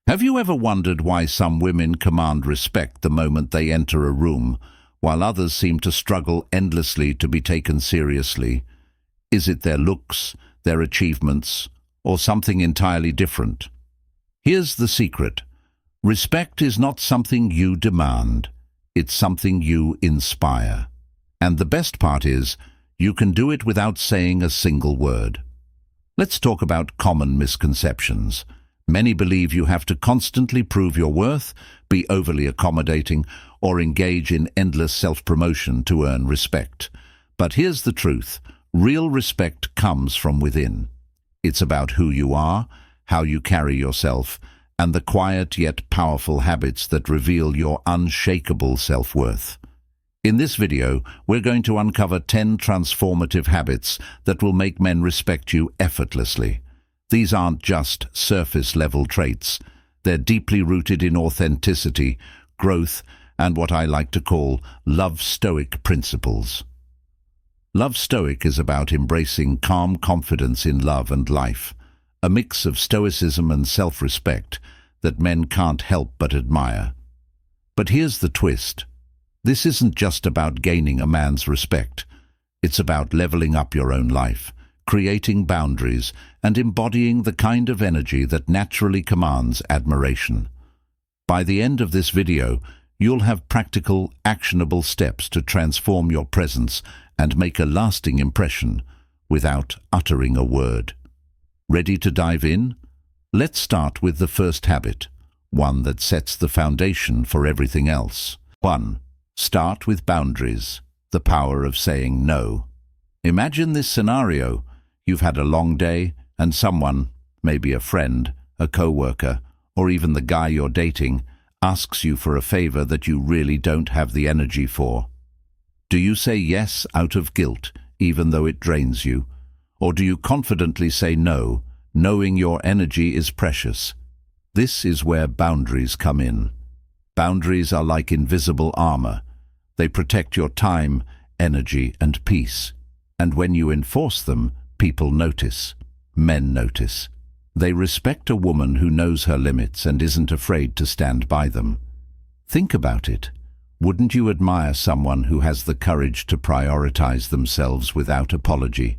Have you ever wondered why some women command respect the moment they enter a room, while others seem to struggle endlessly to be taken seriously? Is it their looks, their achievements, or something entirely different? Here's the secret. Respect is not something you demand. It's something you inspire. And the best part is, you can do it without saying a single word. Let's talk about common misconceptions. Many believe you have to constantly prove your worth, be overly accommodating, or engage in endless self-promotion to earn respect. But here's the truth. Real respect comes from within. It's about who you are, how you carry yourself, and the quiet yet powerful habits that reveal your unshakable self-worth. In this video, we're going to uncover 10 transformative habits that will make men respect you effortlessly. These aren't just surface-level traits. They're deeply rooted in authenticity, growth, and what I like to call love Stoic principles. Love Stoic is about embracing calm confidence in love and life, a mix of stoicism and self-respect that men can't help but admire. But here's the twist. This isn't just about gaining a man's respect. It's about leveling up your own life, creating boundaries, and embodying the kind of energy that naturally commands admiration. By the end of this video, you'll have practical, actionable steps to transform your presence and make a lasting impression without uttering a word. Ready to dive in? Let's start with the first habit, one that sets the foundation for everything else. 1. Start with boundaries, the power of saying no. Imagine this scenario. You've had a long day, and someone, maybe a friend, a coworker, or even the guy you're dating, asks you for a favor that you really don't have the energy for. Do you say yes out of guilt, even though it drains you? Or do you confidently say no, knowing your energy is precious? This is where boundaries come in. Boundaries are like invisible armor. They protect your time, energy, and peace. And when you enforce them, people notice. Men notice. They respect a woman who knows her limits and isn't afraid to stand by them. Think about it. Wouldn't you admire someone who has the courage to prioritize themselves without apology?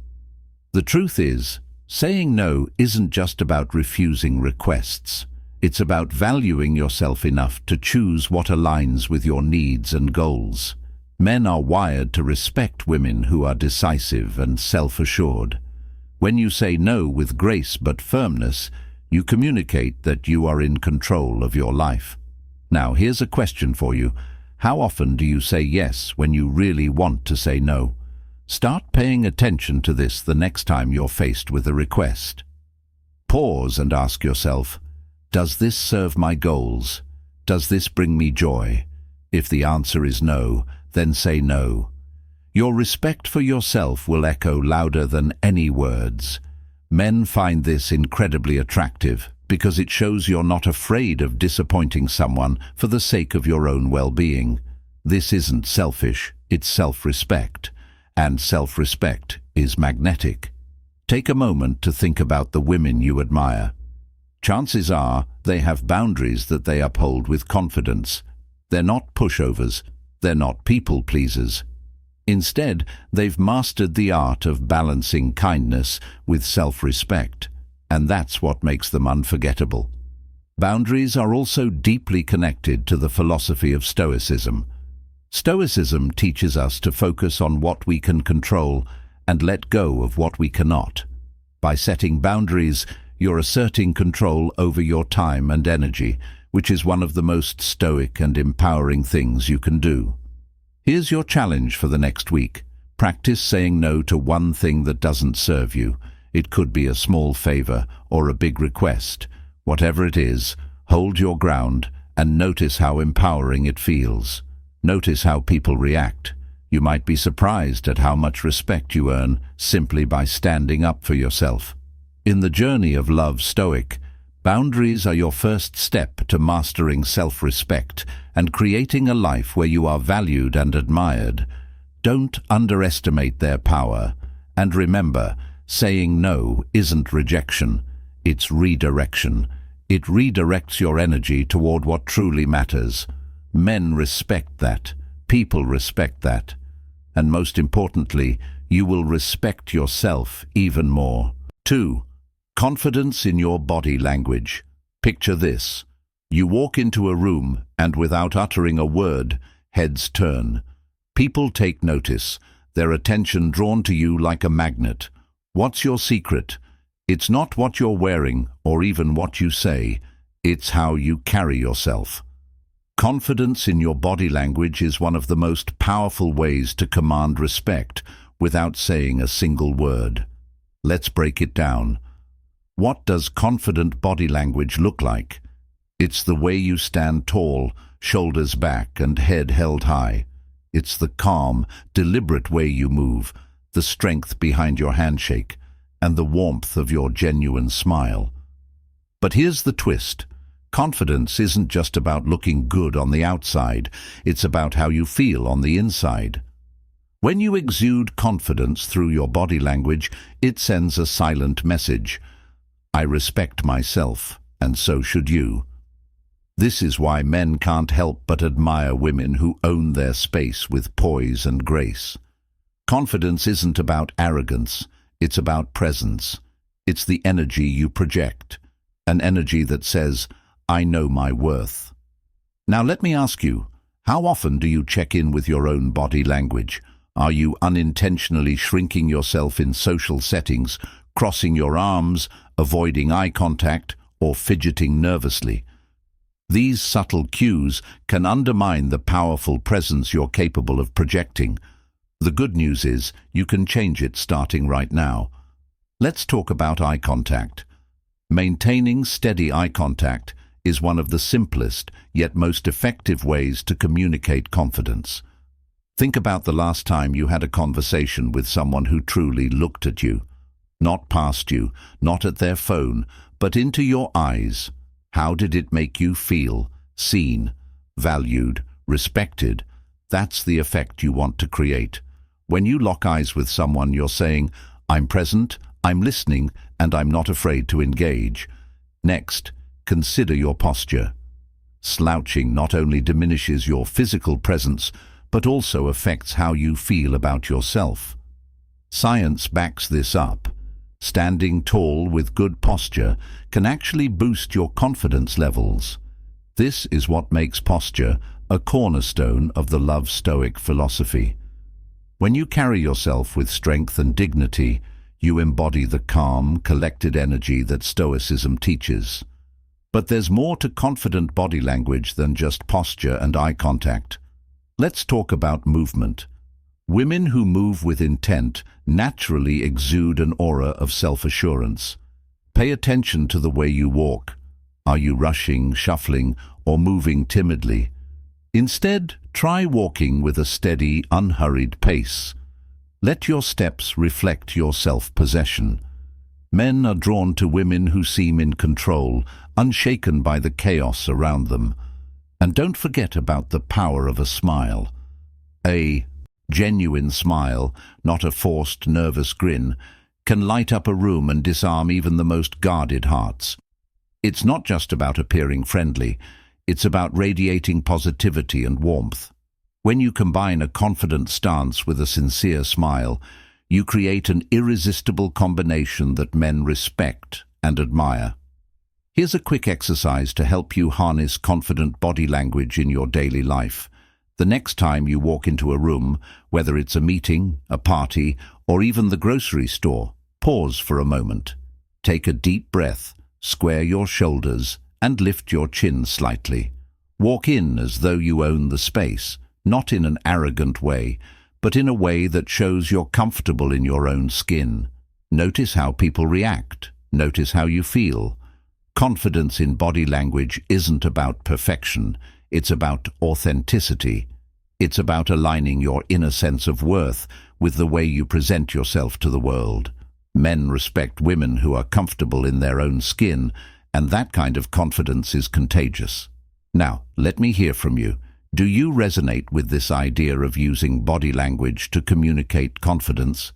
The truth is, saying no isn't just about refusing requests. It's about valuing yourself enough to choose what aligns with your needs and goals. Men are wired to respect women who are decisive and self-assured. When you say no with grace but firmness, you communicate that you are in control of your life. Now, here's a question for you. How often do you say yes when you really want to say no? Start paying attention to this the next time you're faced with a request. Pause and ask yourself, does this serve my goals? Does this bring me joy? If the answer is no, then say no. Your respect for yourself will echo louder than any words. Men find this incredibly attractive because it shows you're not afraid of disappointing someone for the sake of your own well-being. This isn't selfish, it's self-respect. And self-respect is magnetic. Take a moment to think about the women you admire. Chances are they have boundaries that they uphold with confidence. They're not pushovers. They're not people-pleasers. Instead, they've mastered the art of balancing kindness with self-respect, and that's what makes them unforgettable. Boundaries are also deeply connected to the philosophy of Stoicism. Stoicism teaches us to focus on what we can control and let go of what we cannot. By setting boundaries, you're asserting control over your time and energy, which is one of the most stoic and empowering things you can do. Here's your challenge for the next week. Practice saying no to one thing that doesn't serve you. It could be a small favor or a big request. Whatever it is, hold your ground and notice how empowering it feels. Notice how people react. You might be surprised at how much respect you earn simply by standing up for yourself. In the journey of love Stoic, boundaries are your first step to mastering self-respect and creating a life where you are valued and admired. Don't underestimate their power. And remember, saying no isn't rejection, it's redirection. It redirects your energy toward what truly matters. Men respect that. People respect that. And most importantly, you will respect yourself even more. 2. Confidence in your body language. Picture this. You walk into a room and without uttering a word, heads turn. People take notice, their attention drawn to you like a magnet. What's your secret? It's not what you're wearing or even what you say. It's how you carry yourself. Confidence in your body language is one of the most powerful ways to command respect without saying a single word. Let's break it down. What does confident body language look like? It's the way you stand tall, shoulders back and head held high. It's the calm, deliberate way you move, the strength behind your handshake, and the warmth of your genuine smile. But here's the twist. Confidence isn't just about looking good on the outside, it's about how you feel on the inside. When you exude confidence through your body language, it sends a silent message. I respect myself, and so should you. This is why men can't help but admire women who own their space with poise and grace. Confidence isn't about arrogance, it's about presence. It's the energy you project, an energy that says, I know my worth. Now let me ask you, how often do you check in with your own body language? Are you unintentionally shrinking yourself in social settings, crossing your arms, avoiding eye contact, or fidgeting nervously? These subtle cues can undermine the powerful presence you're capable of projecting. The good news is you can change it starting right now. Let's talk about eye contact. Maintaining steady eye contact is one of the simplest yet most effective ways to communicate confidence. Think about the last time you had a conversation with someone who truly looked at you. Not past you, not at their phone, but into your eyes. How did it make you feel? Seen, valued, respected? That's the effect you want to create. When you lock eyes with someone, you're saying, I'm present, I'm listening, and I'm not afraid to engage. Next, consider your posture. Slouching not only diminishes your physical presence, but also affects how you feel about yourself. Science backs this up. Standing tall with good posture can actually boost your confidence levels. This is what makes posture a cornerstone of the love Stoic philosophy. When you carry yourself with strength and dignity, you embody the calm, collected energy that Stoicism teaches. But there's more to confident body language than just posture and eye contact. Let's talk about movement. Women who move with intent naturally exude an aura of self-assurance. Pay attention to the way you walk. Are you rushing, shuffling, or moving timidly? Instead, try walking with a steady, unhurried pace. Let your steps reflect your self-possession. Men are drawn to women who seem in control, unshaken by the chaos around them. And don't forget about the power of a smile. A genuine smile, not a forced, nervous grin, can light up a room and disarm even the most guarded hearts. It's not just about appearing friendly, it's about radiating positivity and warmth. When you combine a confident stance with a sincere smile, you create an irresistible combination that men respect and admire. Here's a quick exercise to help you harness confident body language in your daily life. The next time you walk into a room, whether it's a meeting, a party, or even the grocery store, pause for a moment. Take a deep breath, square your shoulders, and lift your chin slightly. Walk in as though you own the space, not in an arrogant way, but in a way that shows you're comfortable in your own skin. Notice how people react. Notice how you feel. Confidence in body language isn't about perfection. It's about authenticity. It's about aligning your inner sense of worth with the way you present yourself to the world. Men respect women who are comfortable in their own skin, and that kind of confidence is contagious. Now, let me hear from you. Do you resonate with this idea of using body language to communicate confidence?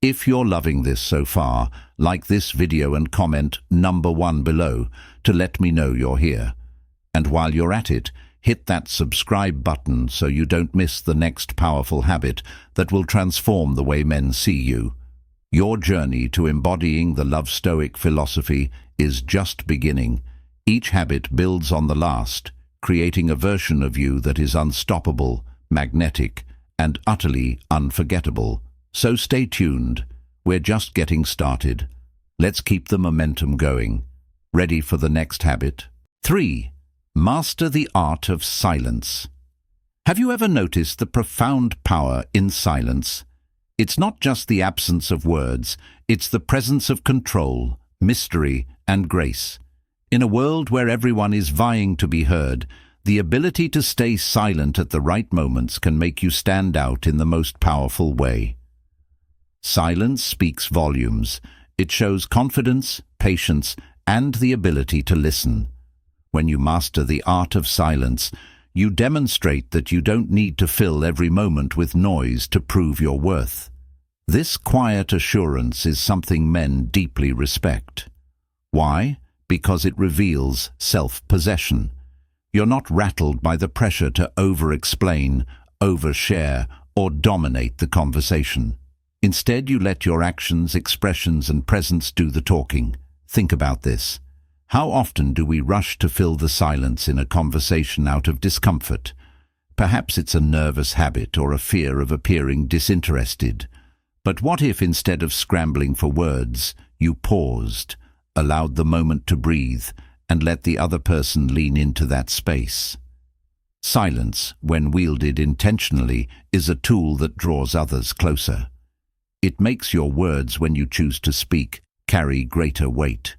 If you're loving this so far, like this video and comment number 1 below to let me know you're here. And while you're at it, hit that subscribe button so you don't miss the next powerful habit that will transform the way men see you. Your journey to embodying the love Stoic philosophy is just beginning. Each habit builds on the last, creating a version of you that is unstoppable, magnetic, and utterly unforgettable. So stay tuned. We're just getting started. Let's keep the momentum going. Ready for the next habit? 3. Master the art of silence. Have you ever noticed the profound power in silence? It's not just the absence of words, it's the presence of control, mystery, and grace. In a world where everyone is vying to be heard, the ability to stay silent at the right moments can make you stand out in the most powerful way. Silence speaks volumes. It shows confidence, patience, and the ability to listen. When you master the art of silence, you demonstrate that you don't need to fill every moment with noise to prove your worth. This quiet assurance is something men deeply respect. Why? Because it reveals self-possession. You're not rattled by the pressure to over-explain, overshare, or dominate the conversation. Instead, you let your actions, expressions, and presence do the talking. Think about this. How often do we rush to fill the silence in a conversation out of discomfort? Perhaps it's a nervous habit or a fear of appearing disinterested. But what if instead of scrambling for words, you paused, allowed the moment to breathe, and let the other person lean into that space? Silence, when wielded intentionally, is a tool that draws others closer. It makes your words, when you choose to speak, carry greater weight.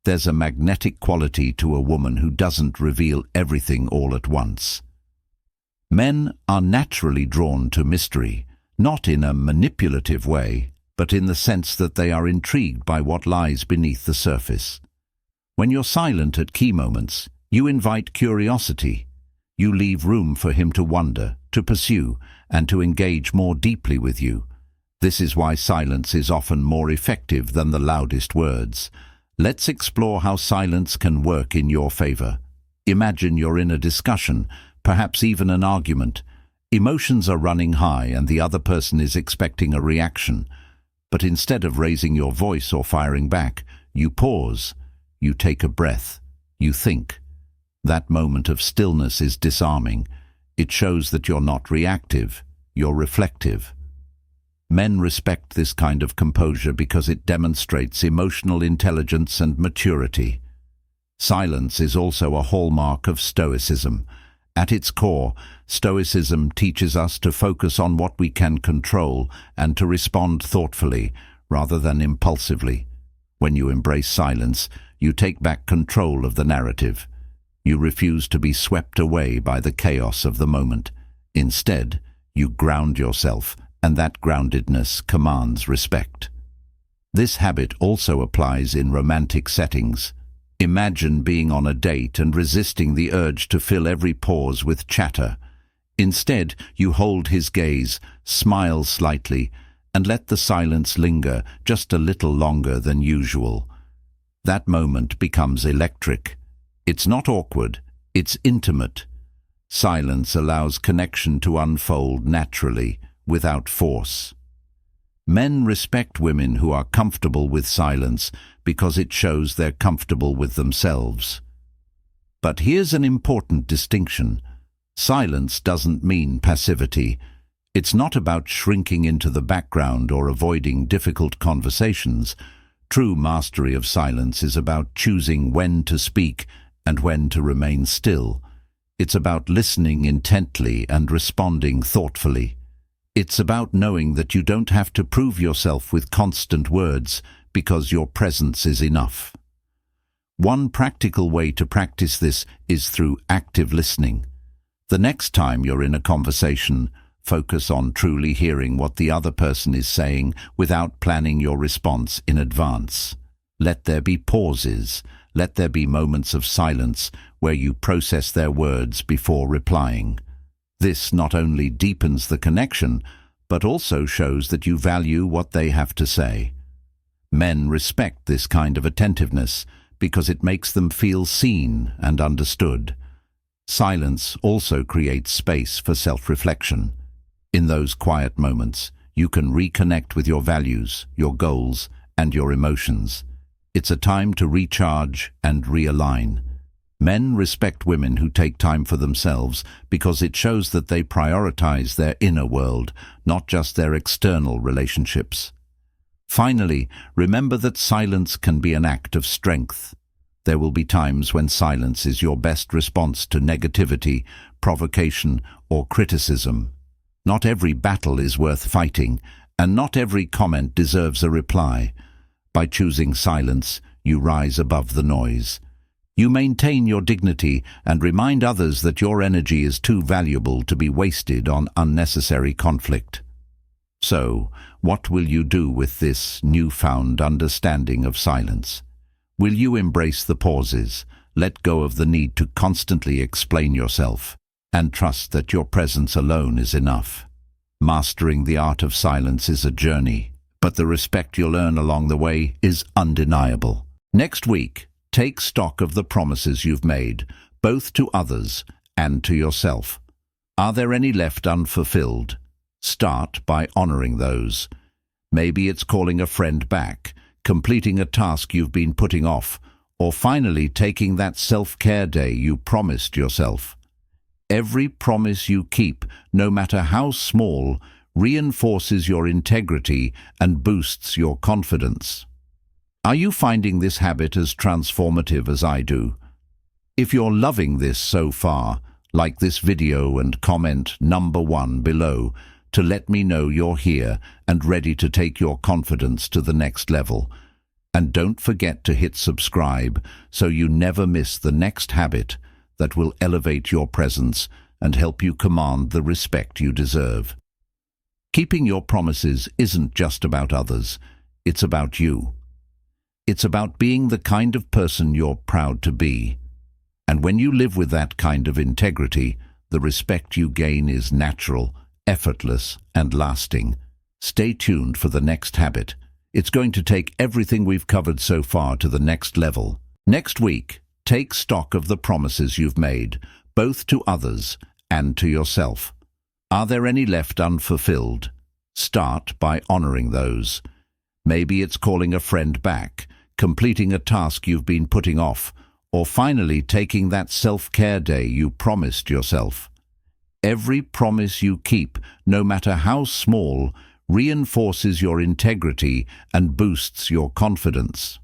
There's a magnetic quality to a woman who doesn't reveal everything all at once. Men are naturally drawn to mystery, not in a manipulative way, but in the sense that they are intrigued by what lies beneath the surface. When you're silent at key moments, you invite curiosity. You leave room for him to wonder, to pursue, and to engage more deeply with you. This is why silence is often more effective than the loudest words. Let's explore how silence can work in your favor. Imagine you're in a discussion, perhaps even an argument. Emotions are running high and the other person is expecting a reaction. But instead of raising your voice or firing back, you pause. You take a breath. You think. That moment of stillness is disarming. It shows that you're not reactive. You're reflective. Men respect this kind of composure because it demonstrates emotional intelligence and maturity. Silence is also a hallmark of Stoicism. At its core, Stoicism teaches us to focus on what we can control and to respond thoughtfully rather than impulsively. When you embrace silence, you take back control of the narrative. You refuse to be swept away by the chaos of the moment. Instead, you ground yourself, and that groundedness commands respect. This habit also applies in romantic settings. Imagine being on a date and resisting the urge to fill every pause with chatter. Instead, you hold his gaze, smile slightly, and let the silence linger just a little longer than usual. That moment becomes electric. It's not awkward, it's intimate. Silence allows connection to unfold naturally, without force. Men respect women who are comfortable with silence because it shows they're comfortable with themselves. But here's an important distinction. Silence doesn't mean passivity. It's not about shrinking into the background or avoiding difficult conversations. True mastery of silence is about choosing when to speak and when to remain still. It's about listening intently and responding thoughtfully. It's about knowing that you don't have to prove yourself with constant words because your presence is enough. One practical way to practice this is through active listening. The next time you're in a conversation, focus on truly hearing what the other person is saying without planning your response in advance. Let there be pauses. Let there be moments of silence where you process their words before replying. This not only deepens the connection, but also shows that you value what they have to say. Men respect this kind of attentiveness because it makes them feel seen and understood. Silence also creates space for self-reflection. In those quiet moments, you can reconnect with your values, your goals, and your emotions. It's a time to recharge and realign. Men respect women who take time for themselves because it shows that they prioritize their inner world, not just their external relationships. Finally, remember that silence can be an act of strength. There will be times when silence is your best response to negativity, provocation, or criticism. Not every battle is worth fighting, and not every comment deserves a reply. By choosing silence, you rise above the noise. You maintain your dignity and remind others that your energy is too valuable to be wasted on unnecessary conflict. So, what will you do with this newfound understanding of silence? Will you embrace the pauses, let go of the need to constantly explain yourself, and trust that your presence alone is enough? Mastering the art of silence is a journey, but the respect you'll earn along the way is undeniable. Next week, take stock of the promises you've made, both to others and to yourself. Are there any left unfulfilled? Start by honoring those. Maybe it's calling a friend back, completing a task you've been putting off, or finally taking that self-care day you promised yourself. Every promise you keep, no matter how small, reinforces your integrity and boosts your confidence. Are you finding this habit as transformative as I do? If you're loving this so far, like this video and comment number 1 below to let me know you're here and ready to take your confidence to the next level. And don't forget to hit subscribe so you never miss the next habit that will elevate your presence and help you command the respect you deserve. Keeping your promises isn't just about others, it's about you. It's about being the kind of person you're proud to be. And when you live with that kind of integrity, the respect you gain is natural, effortless, and lasting. Stay tuned for the next habit. It's going to take everything we've covered so far to the next level. Next week, take stock of the promises you've made, both to others and to yourself. Are there any left unfulfilled? Start by honoring those. Maybe it's calling a friend back, completing a task you've been putting off, or finally taking that self-care day you promised yourself. Every promise you keep, no matter how small, reinforces your integrity and boosts your confidence.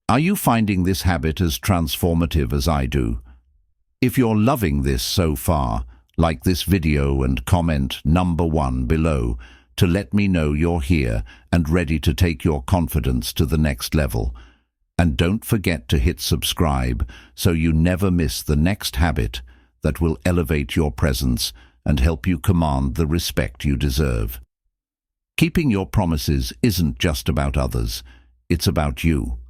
Are you finding this habit as transformative as I do? If you're loving this so far, like this video and comment number 1 below to let me know you're here and ready to take your confidence to the next level. And don't forget to hit subscribe so you never miss the next habit that will elevate your presence and help you command the respect you deserve. Keeping your promises isn't just about others, it's about you.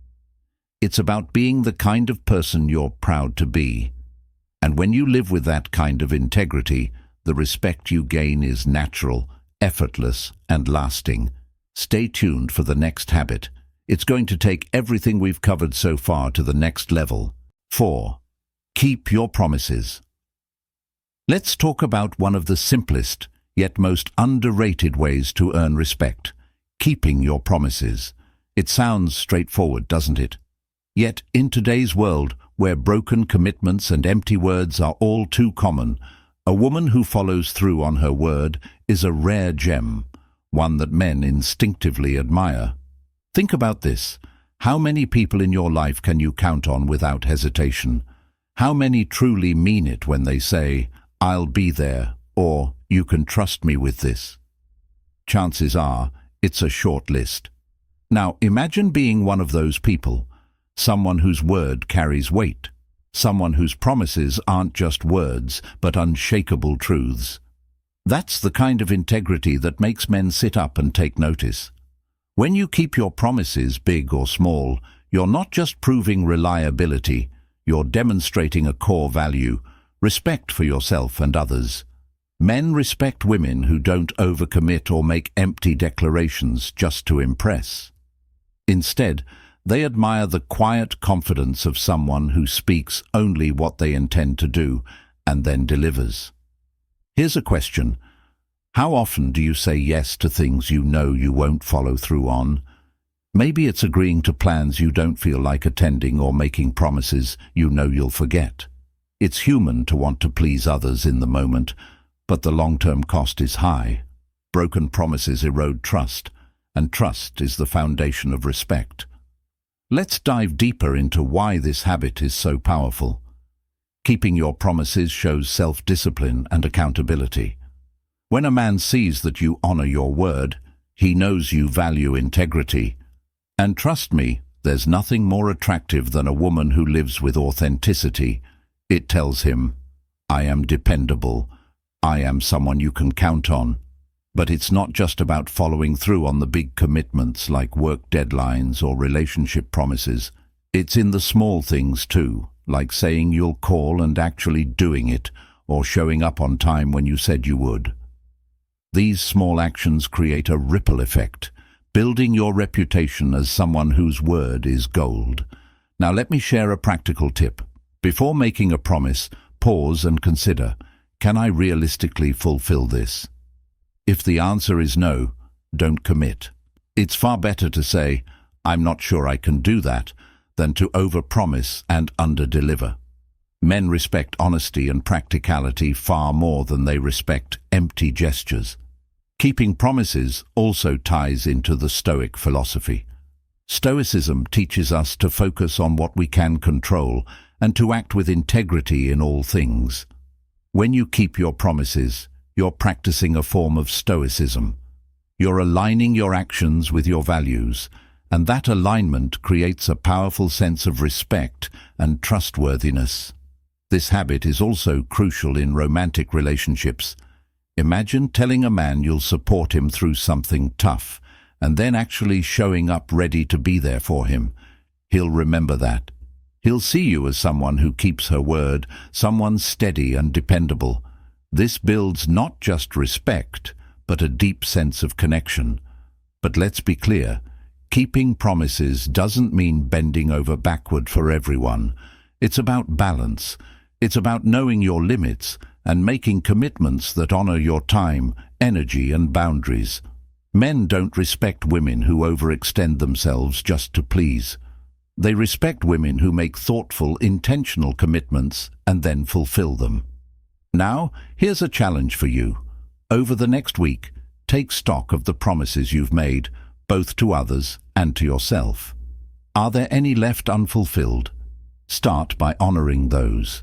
It's about being the kind of person you're proud to be. And when you live with that kind of integrity, the respect you gain is natural, effortless, and lasting. Stay tuned for the next habit. It's going to take everything we've covered so far to the next level. 4. Keep your promises. Let's talk about one of the simplest, yet most underrated ways to earn respect: keeping your promises. It sounds straightforward, doesn't it? Yet, in today's world, where broken commitments and empty words are all too common, a woman who follows through on her word is a rare gem, one that men instinctively admire. Think about this. How many people in your life can you count on without hesitation? How many truly mean it when they say, "I'll be there," or "You can trust me with this"? Chances are, it's a short list. Now, imagine being one of those people, someone whose word carries weight, someone whose promises aren't just words, but unshakable truths. That's the kind of integrity that makes men sit up and take notice. When you keep your promises, big or small, you're not just proving reliability, you're demonstrating a core value, respect for yourself and others. Men respect women who don't overcommit or make empty declarations just to impress. Instead, they admire the quiet confidence of someone who speaks only what they intend to do and then delivers. Here's a question. How often do you say yes to things you know you won't follow through on? Maybe it's agreeing to plans you don't feel like attending or making promises you know you'll forget. It's human to want to please others in the moment, but the long-term cost is high. Broken promises erode trust, and trust is the foundation of respect. Let's dive deeper into why this habit is so powerful. Keeping your promises shows self-discipline and accountability. When a man sees that you honor your word, he knows you value integrity. And trust me, there's nothing more attractive than a woman who lives with authenticity. It tells him, I am dependable. I am someone you can count on. But it's not just about following through on the big commitments like work deadlines or relationship promises. It's in the small things too, like saying you'll call and actually doing it, or showing up on time when you said you would. These small actions create a ripple effect, building your reputation as someone whose word is gold. Now let me share a practical tip. Before making a promise, pause and consider, can I realistically fulfill this? If the answer is no, don't commit. It's far better to say, I'm not sure I can do that, than to overpromise and underdeliver. Men respect honesty and practicality far more than they respect empty gestures. Keeping promises also ties into the Stoic philosophy. Stoicism teaches us to focus on what we can control and to act with integrity in all things. When you keep your promises, you're practicing a form of Stoicism. You're aligning your actions with your values, and that alignment creates a powerful sense of respect and trustworthiness. This habit is also crucial in romantic relationships. Imagine telling a man you'll support him through something tough, and then actually showing up ready to be there for him. He'll remember that. He'll see you as someone who keeps her word, someone steady and dependable. This builds not just respect, but a deep sense of connection. But let's be clear, keeping promises doesn't mean bending over backward for everyone. It's about balance. It's about knowing your limits and making commitments that honor your time, energy, and boundaries. Men don't respect women who overextend themselves just to please. They respect women who make thoughtful, intentional commitments and then fulfill them. Now, here's a challenge for you. Over the next week, take stock of the promises you've made, both to others and to yourself. Are there any left unfulfilled? Start by honoring those.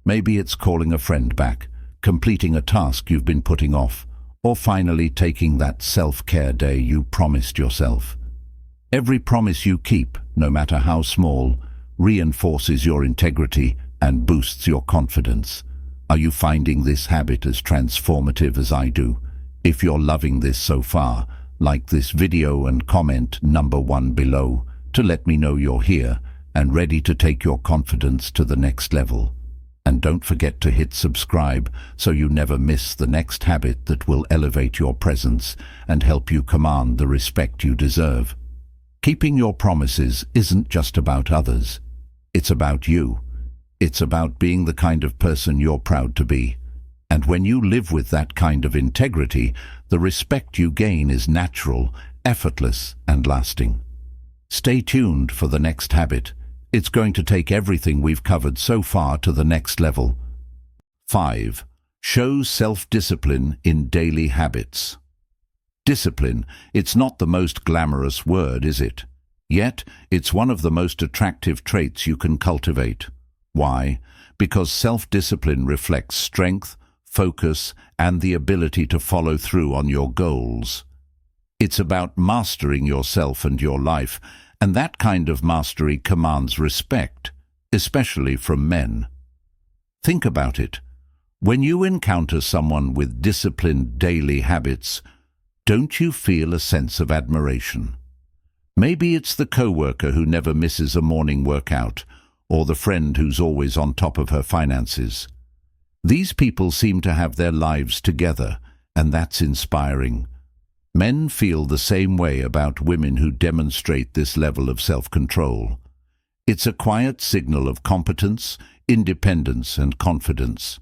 Maybe it's calling a friend back, completing a task you've been putting off, or finally taking that self-care day you promised yourself. Every promise you keep, no matter how small, reinforces your integrity and boosts your confidence. Are you finding this habit as transformative as I do? If you're loving this so far, like this video and comment number 1 below to let me know you're here and ready to take your confidence to the next level. And don't forget to hit subscribe so you never miss the next habit that will elevate your presence and help you command the respect you deserve. Keeping your promises isn't just about others. It's about you. It's about being the kind of person you're proud to be. And when you live with that kind of integrity, the respect you gain is natural, effortless, and lasting. Stay tuned for the next habit. It's going to take everything we've covered so far to the next level. 5. Show self-discipline in daily habits. Discipline, it's not the most glamorous word, is it? Yet, it's one of the most attractive traits you can cultivate. Why? Because self-discipline reflects strength, focus, and the ability to follow through on your goals. It's about mastering yourself and your life, and that kind of mastery commands respect, especially from men. Think about it. When you encounter someone with disciplined daily habits, don't you feel a sense of admiration? Maybe it's the coworker who never misses a morning workout, or the friend who's always on top of her finances. These people seem to have their lives together, and that's inspiring. Men feel the same way about women who demonstrate this level of self-control. It's a quiet signal of competence, independence, and confidence.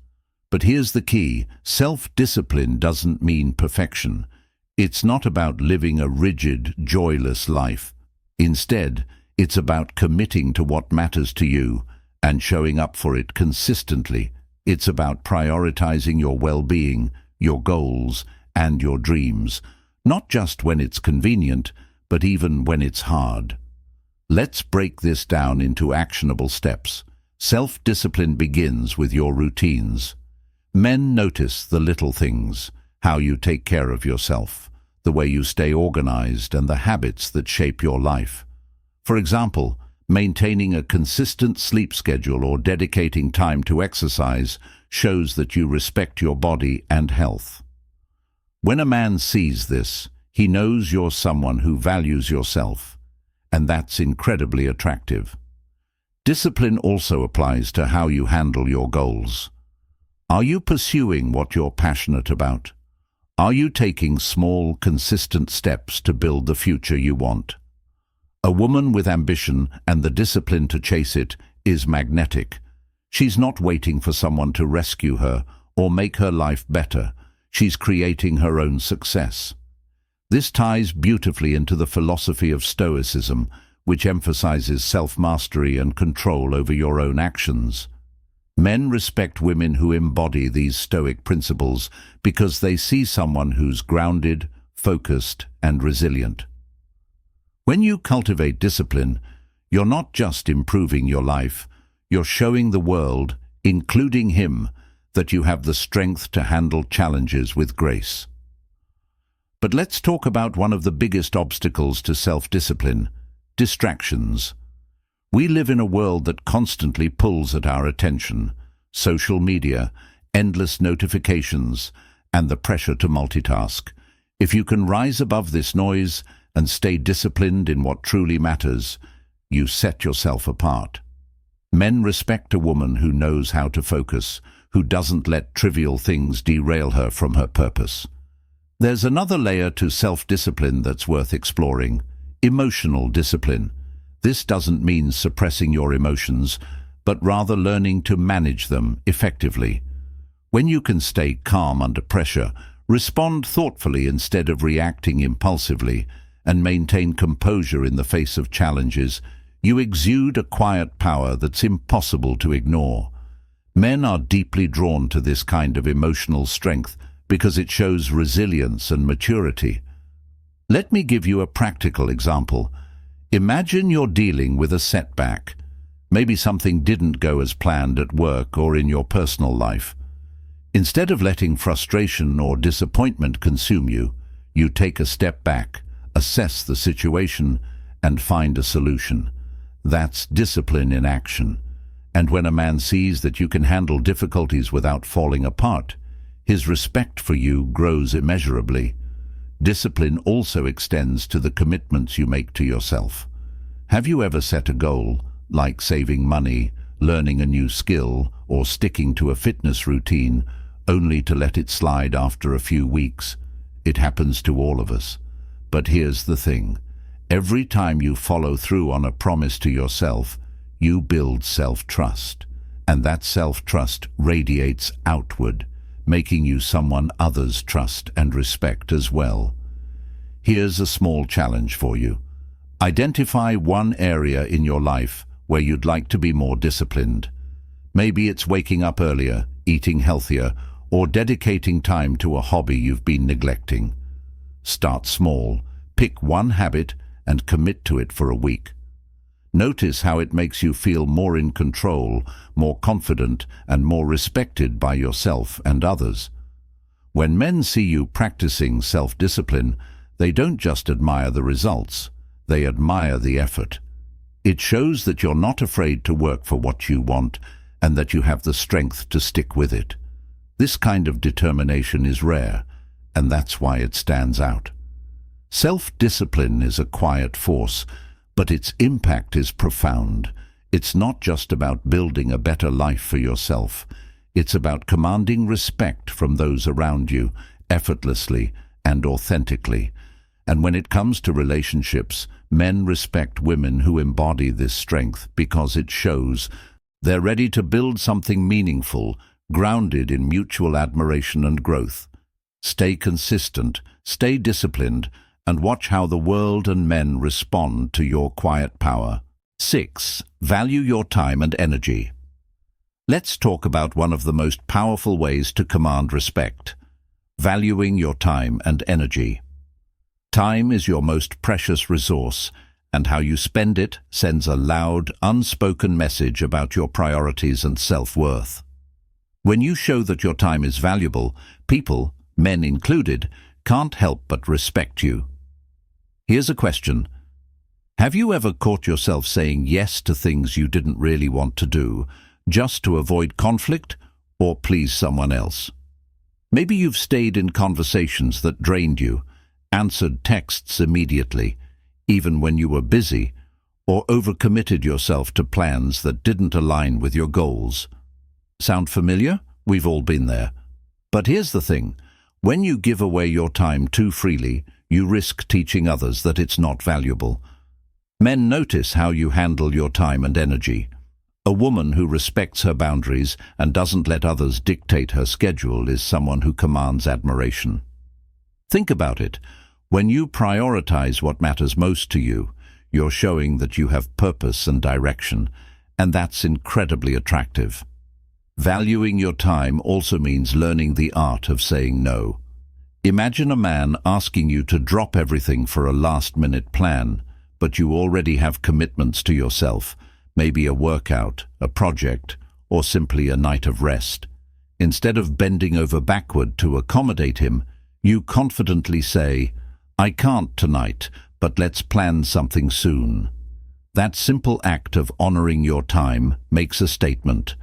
But here's the key: self-discipline doesn't mean perfection. It's not about living a rigid, joyless life. Instead, it's about committing to what matters to you and showing up for it consistently. It's about prioritizing your well-being, your goals, and your dreams, not just when it's convenient, but even when it's hard. Let's break this down into actionable steps. Self-discipline begins with your routines. Men notice the little things: how you take care of yourself, the way you stay organized, and the habits that shape your life. For example, maintaining a consistent sleep schedule or dedicating time to exercise shows that you respect your body and health. When a man sees this, he knows you're someone who values yourself, and that's incredibly attractive. Discipline also applies to how you handle your goals. Are you pursuing what you're passionate about? Are you taking small, consistent steps to build the future you want? A woman with ambition and the discipline to chase it is magnetic. She's not waiting for someone to rescue her or make her life better. She's creating her own success. This ties beautifully into the philosophy of Stoicism, which emphasizes self-mastery and control over your own actions. Men respect women who embody these Stoic principles because they see someone who's grounded, focused, and resilient. When you cultivate discipline, you're not just improving your life, you're showing the world, including him, that you have the strength to handle challenges with grace. But let's talk about one of the biggest obstacles to self-discipline: distractions. We live in a world that constantly pulls at our attention: social media, endless notifications, and the pressure to multitask. If you can rise above this noise and stay disciplined in what truly matters, you set yourself apart. Men respect a woman who knows how to focus, who doesn't let trivial things derail her from her purpose. There's another layer to self-discipline that's worth exploring: emotional discipline. This doesn't mean suppressing your emotions, but rather learning to manage them effectively. When you can stay calm under pressure, respond thoughtfully instead of reacting impulsively, and maintain composure in the face of challenges, you exude a quiet power that's impossible to ignore. Men are deeply drawn to this kind of emotional strength because it shows resilience and maturity. Let me give you a practical example. Imagine you're dealing with a setback. Maybe something didn't go as planned at work or in your personal life. Instead of letting frustration or disappointment consume you, you take a step back, assess the situation, and find a solution. That's discipline in action. And when a man sees that you can handle difficulties without falling apart, his respect for you grows immeasurably. Discipline also extends to the commitments you make to yourself. Have you ever set a goal, like saving money, learning a new skill, or sticking to a fitness routine, only to let it slide after a few weeks? It happens to all of us. But here's the thing: every time you follow through on a promise to yourself, you build self-trust. And that self-trust radiates outward, making you someone others trust and respect as well. Here's a small challenge for you. Identify one area in your life where you'd like to be more disciplined. Maybe it's waking up earlier, eating healthier, or dedicating time to a hobby you've been neglecting. Start small, pick one habit, and commit to it for a week. Notice how it makes you feel more in control, more confident, and more respected by yourself and others. When men see you practicing self-discipline, they don't just admire the results, they admire the effort. It shows that you're not afraid to work for what you want and that you have the strength to stick with it. This kind of determination is rare, and that's why it stands out. Self-discipline is a quiet force, but its impact is profound. It's not just about building a better life for yourself. It's about commanding respect from those around you, effortlessly and authentically. And when it comes to relationships, men respect women who embody this strength because it shows they're ready to build something meaningful, grounded in mutual admiration and growth. Stay consistent, stay disciplined, and watch how the world and men respond to your quiet power. 6. Value your time and energy. Let's talk about one of the most powerful ways to command respect: valuing your time and energy. Time is your most precious resource, and how you spend it sends a loud, unspoken message about your priorities and self-worth. When you show that your time is valuable, people, men included, can't help but respect you. Here's a question. Have you ever caught yourself saying yes to things you didn't really want to do, just to avoid conflict or please someone else? Maybe you've stayed in conversations that drained you, answered texts immediately, even when you were busy, or overcommitted yourself to plans that didn't align with your goals. Sound familiar? We've all been there. But here's the thing. When you give away your time too freely, you risk teaching others that it's not valuable. Men notice how you handle your time and energy. A woman who respects her boundaries and doesn't let others dictate her schedule is someone who commands admiration. Think about it. When you prioritize what matters most to you, you're showing that you have purpose and direction, and that's incredibly attractive. Valuing your time also means learning the art of saying no. Imagine a man asking you to drop everything for a last-minute plan, but you already have commitments to yourself, maybe a workout, a project, or simply a night of rest. Instead of bending over backward to accommodate him, you confidently say, "I can't tonight, but let's plan something soon." That simple act of honoring your time makes a statement.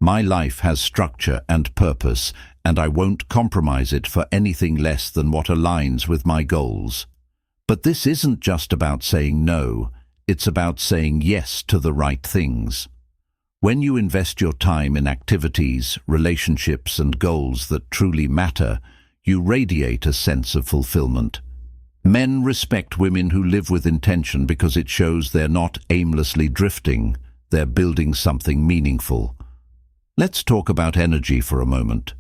My life has structure and purpose, and I won't compromise it for anything less than what aligns with my goals. But this isn't just about saying no, it's about saying yes to the right things. When you invest your time in activities, relationships, and goals that truly matter, you radiate a sense of fulfillment. Men respect women who live with intention because it shows they're not aimlessly drifting, they're building something meaningful. Let's talk about energy for a moment.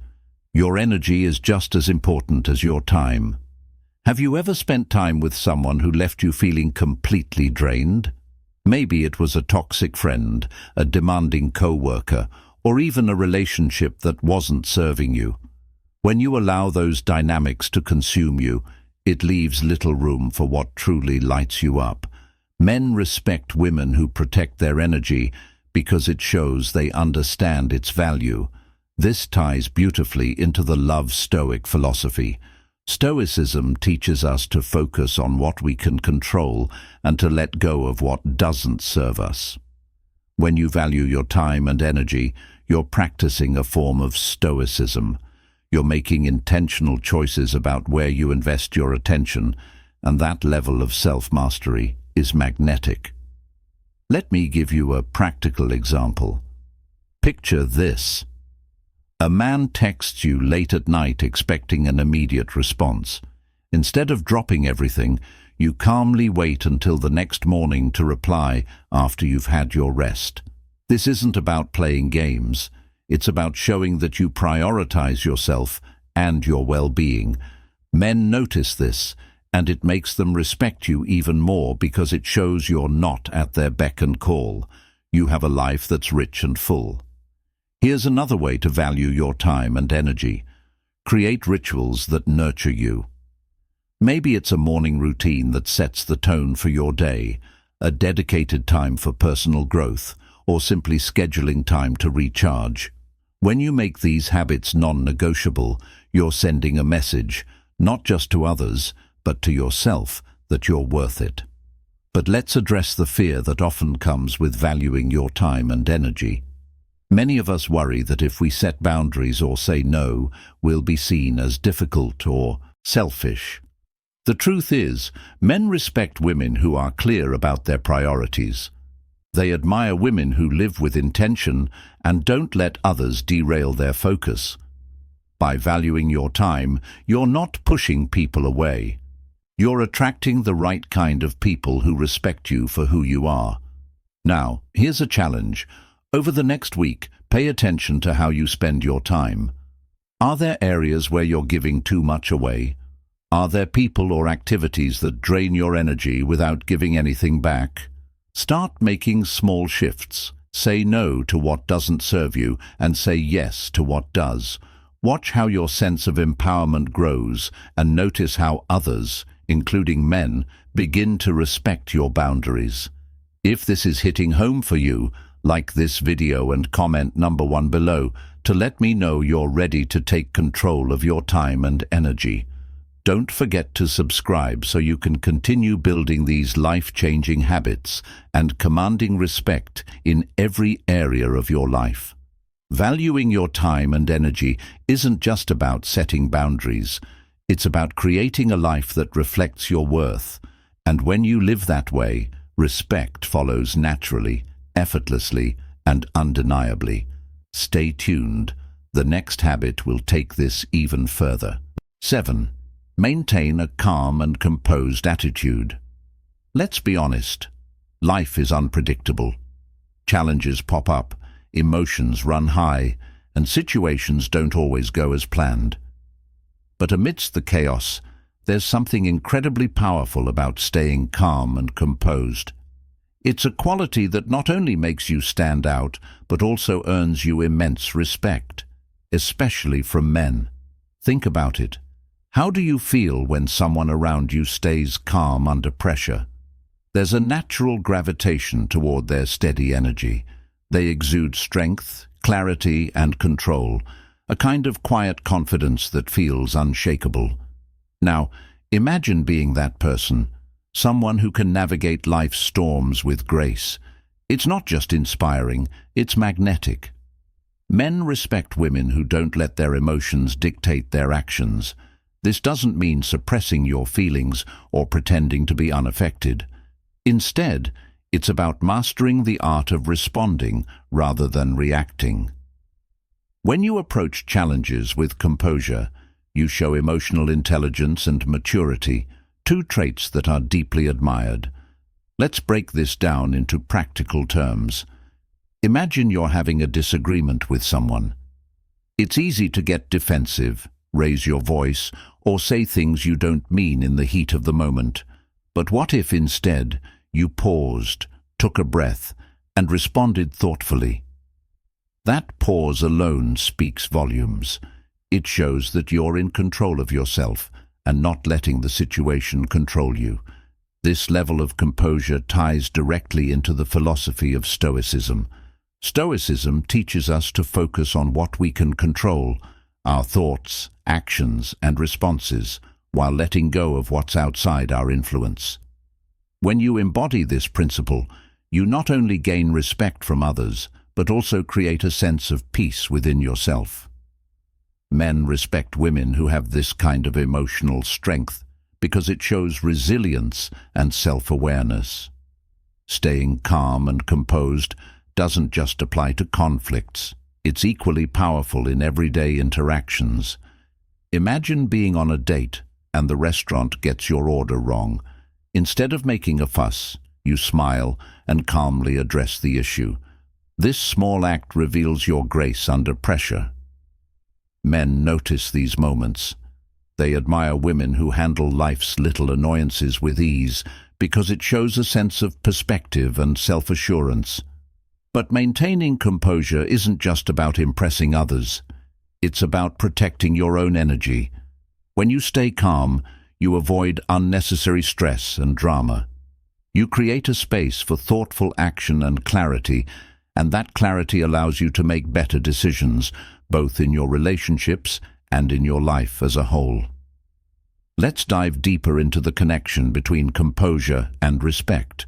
Your energy is just as important as your time. Have you ever spent time with someone who left you feeling completely drained? Maybe it was a toxic friend, a demanding co-worker, or even a relationship that wasn't serving you. When you allow those dynamics to consume you, it leaves little room for what truly lights you up. Men respect women who protect their energy because it shows they understand its value. This ties beautifully into the love Stoic philosophy. Stoicism teaches us to focus on what we can control and to let go of what doesn't serve us. When you value your time and energy, you're practicing a form of Stoicism. You're making intentional choices about where you invest your attention, and that level of self-mastery is magnetic. Let me give you a practical example. Picture this. A man texts you late at night expecting an immediate response. Instead of dropping everything, you calmly wait until the next morning to reply after you've had your rest. This isn't about playing games. It's about showing that you prioritize yourself and your well-being. Men notice this, and it makes them respect you even more because it shows you're not at their beck and call. You have a life that's rich and full. Here's another way to value your time and energy. Create rituals that nurture you. Maybe it's a morning routine that sets the tone for your day, a dedicated time for personal growth, or simply scheduling time to recharge. When you make these habits non-negotiable, you're sending a message, not just to others, but to yourself, that you're worth it. But let's address the fear that often comes with valuing your time and energy. Many of us worry that if we set boundaries or say no, we'll be seen as difficult or selfish. The truth is, men respect women who are clear about their priorities. They admire women who live with intention and don't let others derail their focus. By valuing your time, you're not pushing people away. You're attracting the right kind of people who respect you for who you are. Now, here's a challenge. Over the next week, pay attention to how you spend your time. Are there areas where you're giving too much away? Are there people or activities that drain your energy without giving anything back? Start making small shifts. Say no to what doesn't serve you and say yes to what does. Watch how your sense of empowerment grows and notice how others, including men, begin to respect your boundaries. If this is hitting home for you, like this video and comment number 1 below to let me know you're ready to take control of your time and energy. Don't forget to subscribe so you can continue building these life-changing habits and commanding respect in every area of your life. Valuing your time and energy isn't just about setting boundaries. It's about creating a life that reflects your worth. And when you live that way, respect follows naturally, effortlessly, and undeniably. Stay tuned. The next habit will take this even further. 7. Maintain a calm and composed attitude. Let's be honest. Life is unpredictable. Challenges pop up, emotions run high, and situations don't always go as planned. But amidst the chaos, there's something incredibly powerful about staying calm and composed. It's a quality that not only makes you stand out, but also earns you immense respect, especially from men. Think about it. How do you feel when someone around you stays calm under pressure? There's a natural gravitation toward their steady energy. They exude strength, clarity, and control, a kind of quiet confidence that feels unshakable. Now, imagine being that person, someone who can navigate life's storms with grace. It's not just inspiring, it's magnetic. Men respect women who don't let their emotions dictate their actions. This doesn't mean suppressing your feelings or pretending to be unaffected. Instead, it's about mastering the art of responding rather than reacting. When you approach challenges with composure, you show emotional intelligence and maturity, 2 traits that are deeply admired. Let's break this down into practical terms. Imagine you're having a disagreement with someone. It's easy to get defensive, raise your voice, or say things you don't mean in the heat of the moment. But what if instead you paused, took a breath, and responded thoughtfully? That pause alone speaks volumes. It shows that you're in control of yourself and not letting the situation control you. This level of composure ties directly into the philosophy of Stoicism. Stoicism teaches us to focus on what we can control, our thoughts, actions, and responses, while letting go of what's outside our influence. When you embody this principle, you not only gain respect from others, but also create a sense of peace within yourself. Men respect women who have this kind of emotional strength because it shows resilience and self-awareness. Staying calm and composed doesn't just apply to conflicts. It's equally powerful in everyday interactions. Imagine being on a date and the restaurant gets your order wrong. Instead of making a fuss, you smile and calmly address the issue. This small act reveals your grace under pressure. Men notice these moments. They admire women who handle life's little annoyances with ease because it shows a sense of perspective and self-assurance. But maintaining composure isn't just about impressing others. It's about protecting your own energy. When you stay calm, you avoid unnecessary stress and drama. You create a space for thoughtful action and clarity, and that clarity allows you to make better decisions, both in your relationships and in your life as a whole. Let's dive deeper into the connection between composure and respect.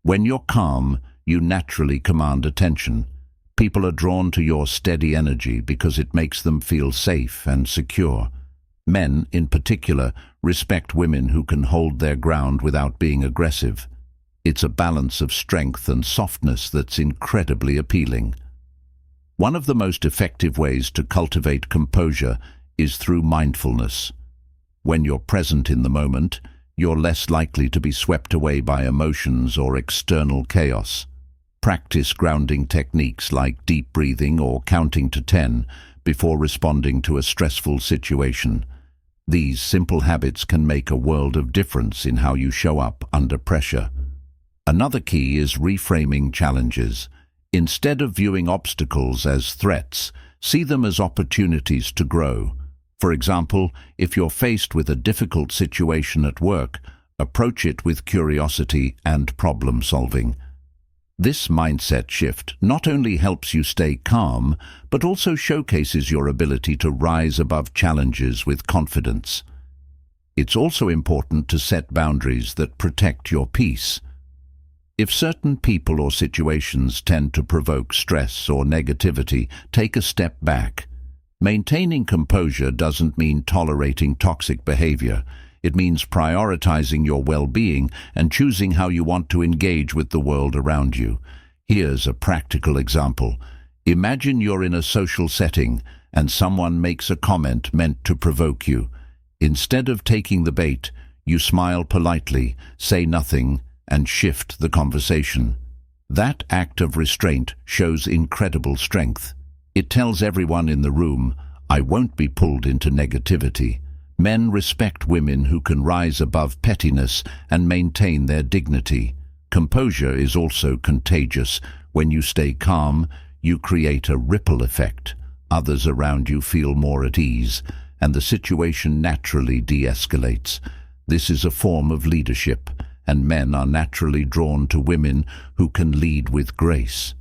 When you're calm, you naturally command attention. People are drawn to your steady energy because it makes them feel safe and secure. Men, in particular, respect women who can hold their ground without being aggressive. It's a balance of strength and softness that's incredibly appealing. One of the most effective ways to cultivate composure is through mindfulness. When you're present in the moment, you're less likely to be swept away by emotions or external chaos. Practice grounding techniques like deep breathing or counting to 10 before responding to a stressful situation. These simple habits can make a world of difference in how you show up under pressure. Another key is reframing challenges. Instead of viewing obstacles as threats, see them as opportunities to grow. For example, if you're faced with a difficult situation at work, approach it with curiosity and problem solving. This mindset shift not only helps you stay calm, but also showcases your ability to rise above challenges with confidence. It's also important to set boundaries that protect your peace. If certain people or situations tend to provoke stress or negativity, take a step back. Maintaining composure doesn't mean tolerating toxic behavior. It means prioritizing your well-being and choosing how you want to engage with the world around you. Here's a practical example. Imagine you're in a social setting and someone makes a comment meant to provoke you. Instead of taking the bait, you smile politely, say nothing, and shift the conversation. That act of restraint shows incredible strength. It tells everyone in the room, I won't be pulled into negativity. Men respect women who can rise above pettiness and maintain their dignity. Composure is also contagious. When you stay calm, you create a ripple effect. Others around you feel more at ease, and the situation naturally de-escalates. This is a form of leadership, and men are naturally drawn to women who can lead with grace.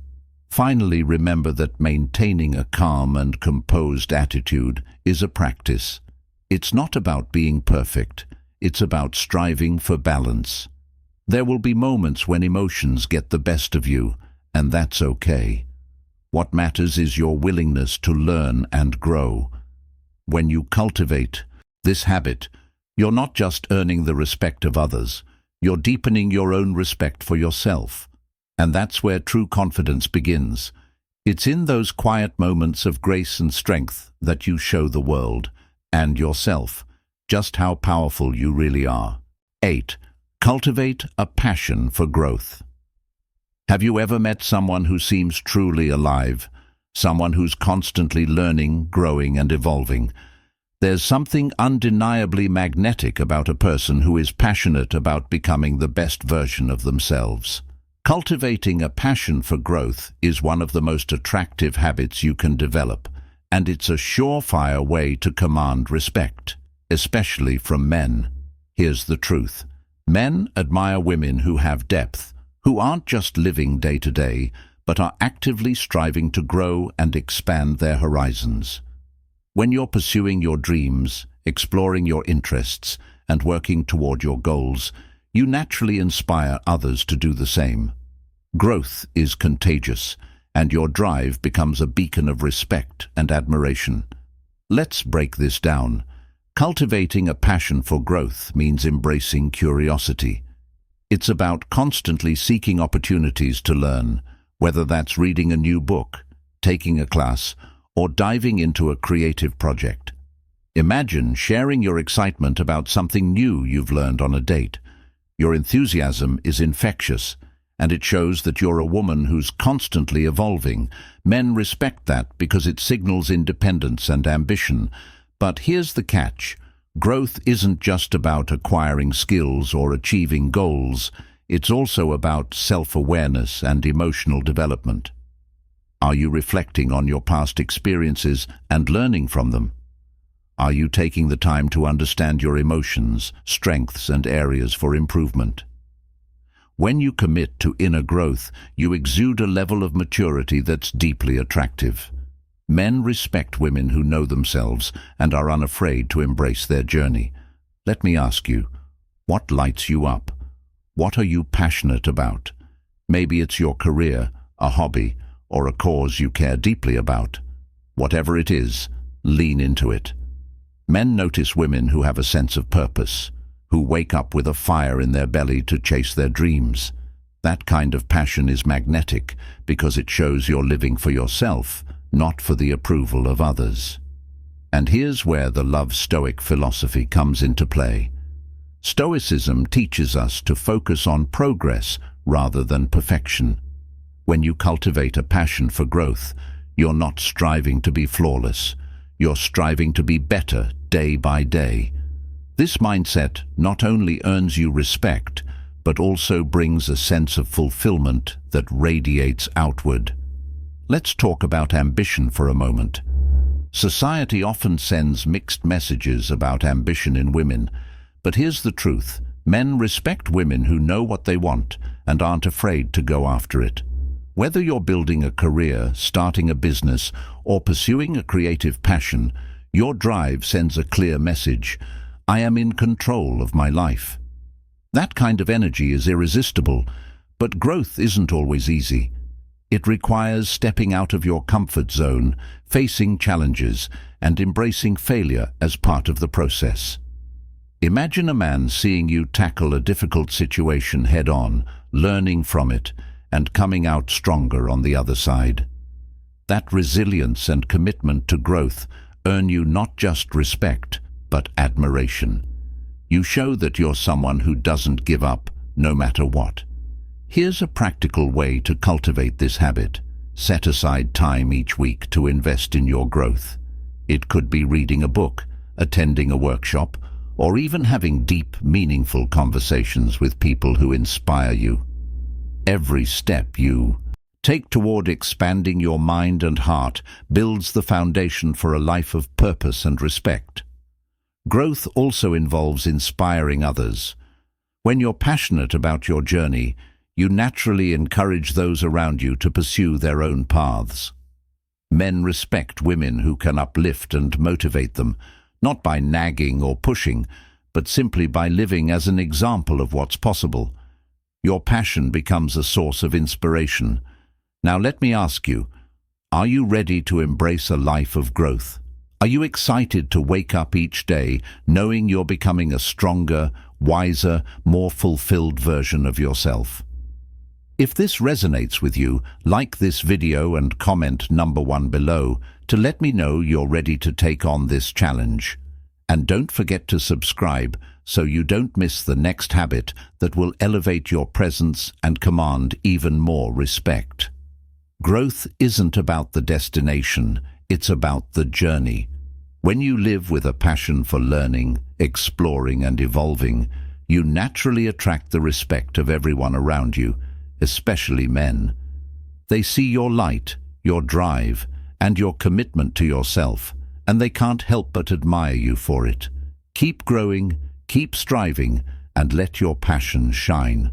Finally, remember that maintaining a calm and composed attitude is a practice. It's not about being perfect. It's about striving for balance. There will be moments when emotions get the best of you, and that's okay. What matters is your willingness to learn and grow. When you cultivate this habit, you're not just earning the respect of others, you're deepening your own respect for yourself. And that's where true confidence begins. It's in those quiet moments of grace and strength that you show the world and yourself just how powerful you really are. 8. Cultivate a passion for growth. Have you ever met someone who seems truly alive? Someone who's constantly learning, growing, and evolving? There's something undeniably magnetic about a person who is passionate about becoming the best version of themselves. Cultivating a passion for growth is one of the most attractive habits you can develop, and it's a surefire way to command respect, especially from men. Here's the truth. Men admire women who have depth, who aren't just living day to day, but are actively striving to grow and expand their horizons. When you're pursuing your dreams, exploring your interests, and working toward your goals, you naturally inspire others to do the same. Growth is contagious, and your drive becomes a beacon of respect and admiration. Let's break this down. Cultivating a passion for growth means embracing curiosity. It's about constantly seeking opportunities to learn, whether that's reading a new book, taking a class, or diving into a creative project. Imagine sharing your excitement about something new you've learned on a date. Your enthusiasm is infectious, and it shows that you're a woman who's constantly evolving. Men respect that because it signals independence and ambition. But here's the catch. Growth isn't just about acquiring skills or achieving goals. It's also about self-awareness and emotional development. Are you reflecting on your past experiences and learning from them? Are you taking the time to understand your emotions, strengths, and areas for improvement? When you commit to inner growth, you exude a level of maturity that's deeply attractive. Men respect women who know themselves and are unafraid to embrace their journey. Let me ask you, what lights you up? What are you passionate about? Maybe it's your career, a hobby, or a cause you care deeply about. Whatever it is, lean into it. Men notice women who have a sense of purpose, who wake up with a fire in their belly to chase their dreams. That kind of passion is magnetic because it shows you're living for yourself, not for the approval of others. And here's where the love Stoic philosophy comes into play. Stoicism teaches us to focus on progress rather than perfection. When you cultivate a passion for growth, you're not striving to be flawless. You're striving to be better day by day. This mindset not only earns you respect, but also brings a sense of fulfillment that radiates outward. Let's talk about ambition for a moment. Society often sends mixed messages about ambition in women, but here's the truth. Men respect women who know what they want and aren't afraid to go after it. Whether you're building a career, starting a business, or pursuing a creative passion, your drive sends a clear message: I am in control of my life. That kind of energy is irresistible, but growth isn't always easy. It requires stepping out of your comfort zone, facing challenges, and embracing failure as part of the process. Imagine a man seeing you tackle a difficult situation head-on, learning from it, and coming out stronger on the other side. That resilience and commitment to growth earn you not just respect, but admiration. You show that you're someone who doesn't give up, no matter what. Here's a practical way to cultivate this habit. Set aside time each week to invest in your growth. It could be reading a book, attending a workshop, or even having deep, meaningful conversations with people who inspire you. Every step you take toward expanding your mind and heart builds the foundation for a life of purpose and respect. Growth also involves inspiring others. When you're passionate about your journey, you naturally encourage those around you to pursue their own paths. Men respect women who can uplift and motivate them, not by nagging or pushing, but simply by living as an example of what's possible. Your passion becomes a source of inspiration. Now let me ask you, are you ready to embrace a life of growth? Are you excited to wake up each day knowing you're becoming a stronger, wiser, more fulfilled version of yourself? If this resonates with you, like this video and comment number 1 below to let me know you're ready to take on this challenge. And don't forget to subscribe so you don't miss the next habit that will elevate your presence and command even more respect. Growth isn't about the destination, it's about the journey. When you live with a passion for learning, exploring and evolving, you naturally attract the respect of everyone around you, especially men. They see your light, your drive, and your commitment to yourself, and they can't help but admire you for it. Keep growing, keep striving, and let your passion shine.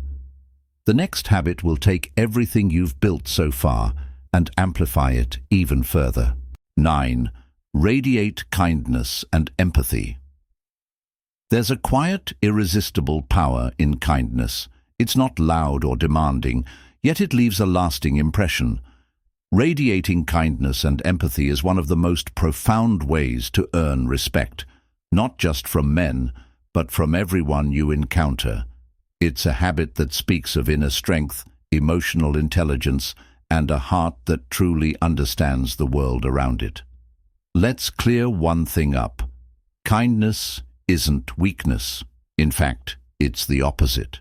The next habit will take everything you've built so far and amplify it even further. 9. Radiate kindness and empathy. There's a quiet, irresistible power in kindness. It's not loud or demanding, yet it leaves a lasting impression. Radiating kindness and empathy is one of the most profound ways to earn respect, not just from men, but from everyone you encounter. It's a habit that speaks of inner strength, emotional intelligence, and a heart that truly understands the world around it. Let's clear one thing up. Kindness isn't weakness. In fact, it's the opposite.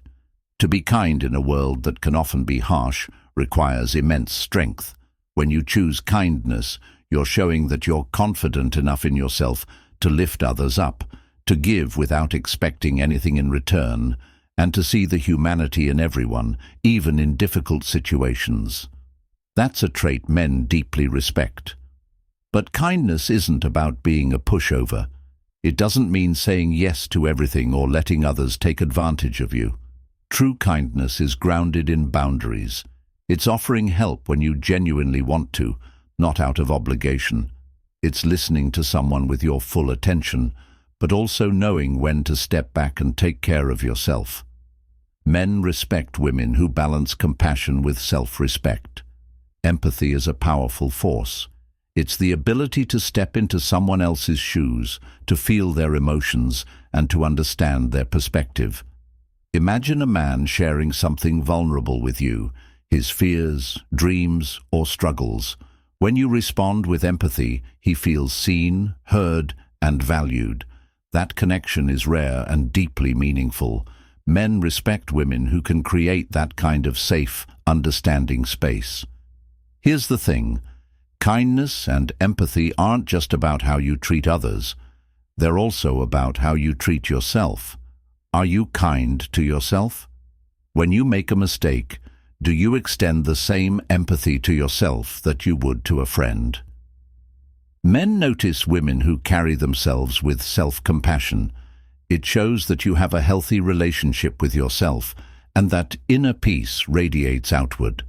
To be kind in a world that can often be harsh requires immense strength. When you choose kindness, you're showing that you're confident enough in yourself to lift others up, to give without expecting anything in return, and to see the humanity in everyone, even in difficult situations. That's a trait men deeply respect. But kindness isn't about being a pushover. It doesn't mean saying yes to everything or letting others take advantage of you. True kindness is grounded in boundaries. It's offering help when you genuinely want to, not out of obligation. It's listening to someone with your full attention, but also knowing when to step back and take care of yourself. Men respect women who balance compassion with self-respect. Empathy is a powerful force. It's the ability to step into someone else's shoes, to feel their emotions, and to understand their perspective. Imagine a man sharing something vulnerable with you, his fears, dreams, or struggles. When you respond with empathy, he feels seen, heard, and valued. That connection is rare and deeply meaningful. Men respect women who can create that kind of safe, understanding space. Here's the thing. Kindness and empathy aren't just about how you treat others. They're also about how you treat yourself. Are you kind to yourself? When you make a mistake, do you extend the same empathy to yourself that you would to a friend? Men notice women who carry themselves with self-compassion. It shows that you have a healthy relationship with yourself and that inner peace radiates outward.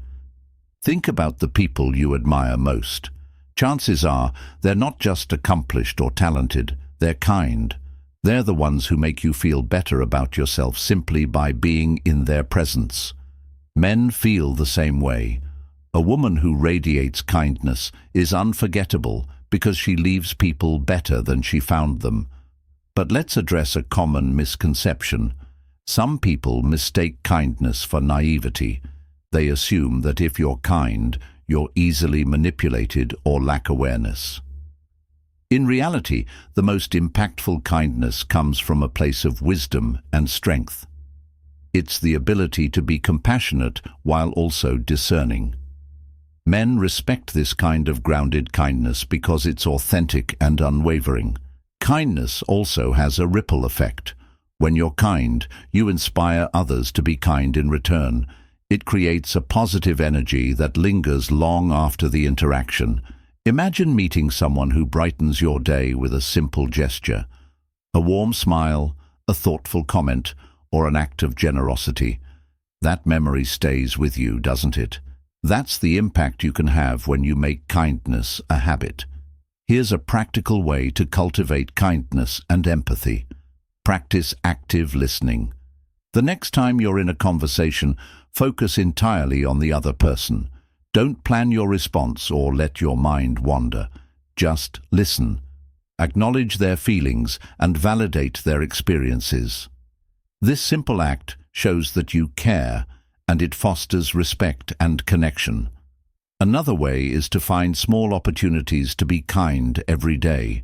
Think about the people you admire most. Chances are they're not just accomplished or talented, they're kind. They're the ones who make you feel better about yourself simply by being in their presence. Men feel the same way. A woman who radiates kindness is unforgettable because she leaves people better than she found them. But let's address a common misconception. Some people mistake kindness for naivety. They assume that if you're kind, you're easily manipulated or lack awareness. In reality, the most impactful kindness comes from a place of wisdom and strength. It's the ability to be compassionate while also discerning. Men respect this kind of grounded kindness because it's authentic and unwavering. Kindness also has a ripple effect. When you're kind, you inspire others to be kind in return. It creates a positive energy that lingers long after the interaction. Imagine meeting someone who brightens your day with a simple gesture. A warm smile, a thoughtful comment, or an act of generosity. That memory stays with you, doesn't it? That's the impact you can have when you make kindness a habit. Here's a practical way to cultivate kindness and empathy. Practice active listening. The next time you're in a conversation, focus entirely on the other person. Don't plan your response or let your mind wander. Just listen. Acknowledge their feelings and validate their experiences. This simple act shows that you care, and it fosters respect and connection. Another way is to find small opportunities to be kind every day.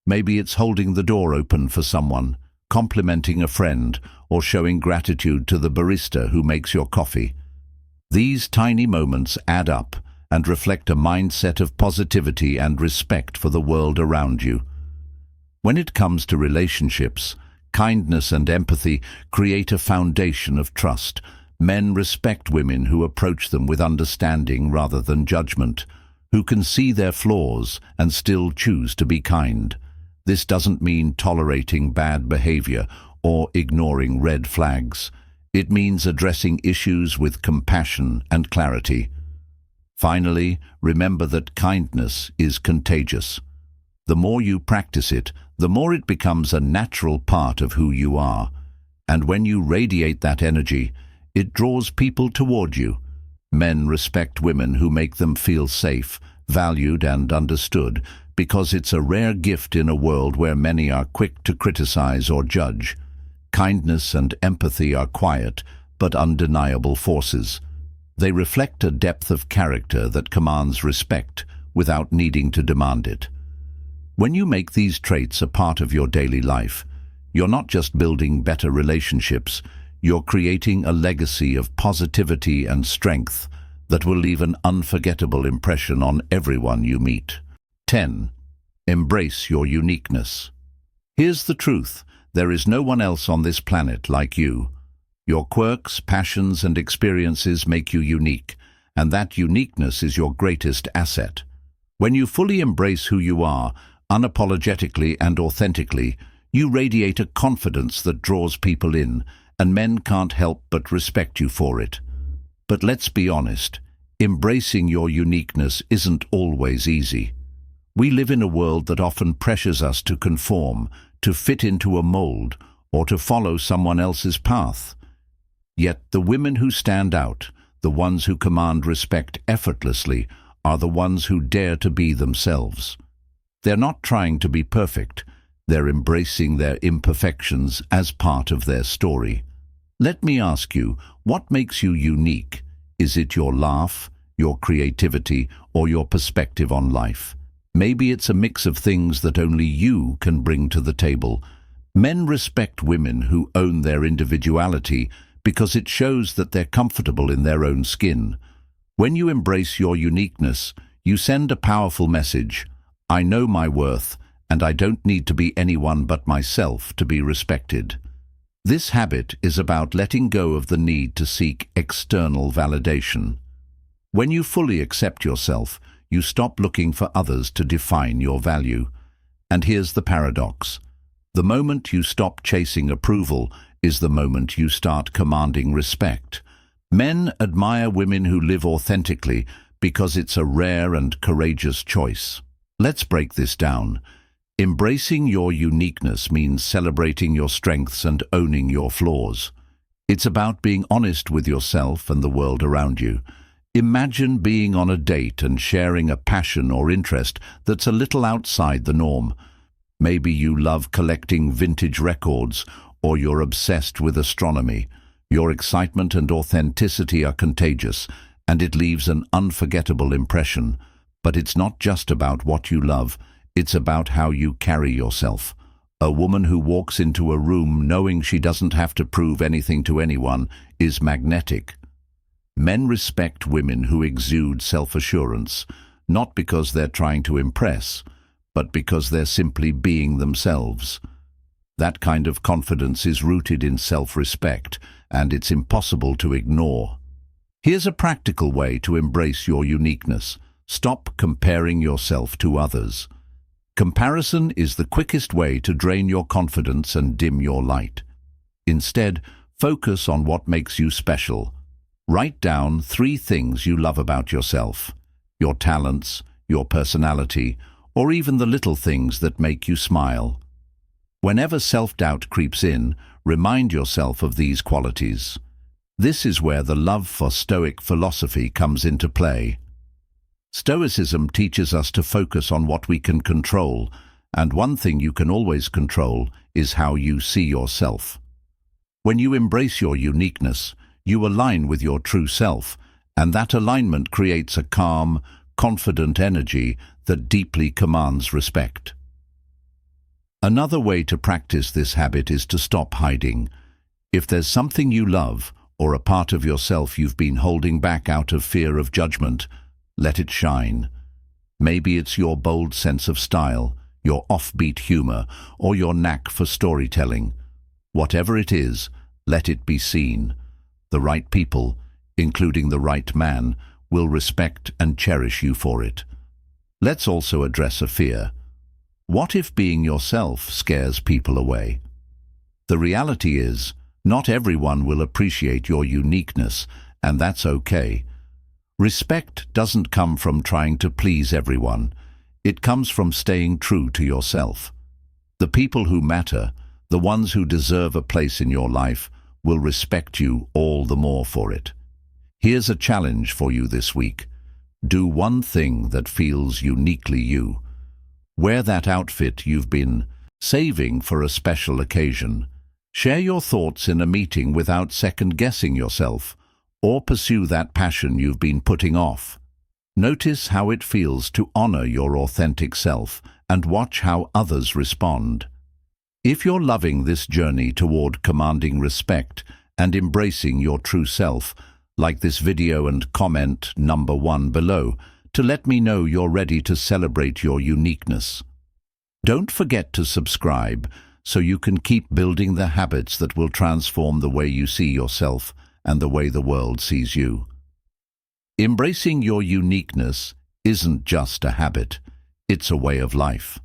Maybe it's holding the door open for someone, complimenting a friend, or showing gratitude to the barista who makes your coffee. These tiny moments add up and reflect a mindset of positivity and respect for the world around you. When it comes to relationships, kindness and empathy create a foundation of trust. Men respect women who approach them with understanding rather than judgment, who can see their flaws and still choose to be kind. This doesn't mean tolerating bad behavior or ignoring red flags. It means addressing issues with compassion and clarity. Finally, remember that kindness is contagious. The more you practice it, the more it becomes a natural part of who you are. And when you radiate that energy, it draws people toward you. Men respect women who make them feel safe, valued, and understood, because it's a rare gift in a world where many are quick to criticize or judge. Kindness and empathy are quiet, but undeniable forces. They reflect a depth of character that commands respect without needing to demand it. When you make these traits a part of your daily life, you're not just building better relationships, you're creating a legacy of positivity and strength that will leave an unforgettable impression on everyone you meet. 10. Embrace your uniqueness. Here's the truth. There is no one else on this planet like you. Your quirks, passions, and experiences make you unique, and that uniqueness is your greatest asset. When you fully embrace who you are, unapologetically and authentically, you radiate a confidence that draws people in, and men can't help but respect you for it. But let's be honest, embracing your uniqueness isn't always easy. We live in a world that often pressures us to conform, to fit into a mold, or to follow someone else's path. Yet the women who stand out, the ones who command respect effortlessly, are the ones who dare to be themselves. They're not trying to be perfect, they're embracing their imperfections as part of their story. Let me ask you, what makes you unique? Is it your laugh, your creativity, or your perspective on life? Maybe it's a mix of things that only you can bring to the table. Men respect women who own their individuality because it shows that they're comfortable in their own skin. When you embrace your uniqueness, you send a powerful message. I know my worth, and I don't need to be anyone but myself to be respected. This habit is about letting go of the need to seek external validation. When you fully accept yourself, you stop looking for others to define your value. And here's the paradox. The moment you stop chasing approval is the moment you start commanding respect. Men admire women who live authentically because it's a rare and courageous choice. Let's break this down. Embracing your uniqueness means celebrating your strengths and owning your flaws. It's about being honest with yourself and the world around you. Imagine being on a date and sharing a passion or interest that's a little outside the norm. Maybe you love collecting vintage records, or you're obsessed with astronomy. Your excitement and authenticity are contagious, and it leaves an unforgettable impression. But it's not just about what you love, it's about how you carry yourself. A woman who walks into a room knowing she doesn't have to prove anything to anyone is magnetic. Men respect women who exude self-assurance, not because they're trying to impress, but because they're simply being themselves. That kind of confidence is rooted in self-respect, and it's impossible to ignore. Here's a practical way to embrace your uniqueness. Stop comparing yourself to others. Comparison is the quickest way to drain your confidence and dim your light. Instead, focus on what makes you special. Write down 3 things you love about yourself: your talents, your personality, or even the little things that make you smile. Whenever self-doubt creeps in, remind yourself of these qualities. This is where the love for Stoic philosophy comes into play. Stoicism teaches us to focus on what we can control, and one thing you can always control is how you see yourself. When you embrace your uniqueness, you align with your true self, and that alignment creates a calm, confident energy that deeply commands respect. Another way to practice this habit is to stop hiding. If there's something you love, or a part of yourself you've been holding back out of fear of judgment, let it shine. Maybe it's your bold sense of style, your offbeat humor, or your knack for storytelling. Whatever it is, let it be seen. The right people, including the right man, will respect and cherish you for it. Let's also address a fear. What if being yourself scares people away? The reality is, not everyone will appreciate your uniqueness, and that's okay. Respect doesn't come from trying to please everyone. It comes from staying true to yourself. The people who matter, the ones who deserve a place in your life, will respect you all the more for it. Here's a challenge for you this week. Do one thing that feels uniquely you. Wear that outfit you've been saving for a special occasion. Share your thoughts in a meeting without second-guessing yourself, or pursue that passion you've been putting off. Notice how it feels to honor your authentic self and watch how others respond. If you're loving this journey toward commanding respect and embracing your true self, like this video and comment number 1 below to let me know you're ready to celebrate your uniqueness. Don't forget to subscribe so you can keep building the habits that will transform the way you see yourself and the way the world sees you. Embracing your uniqueness isn't just a habit, it's a way of life.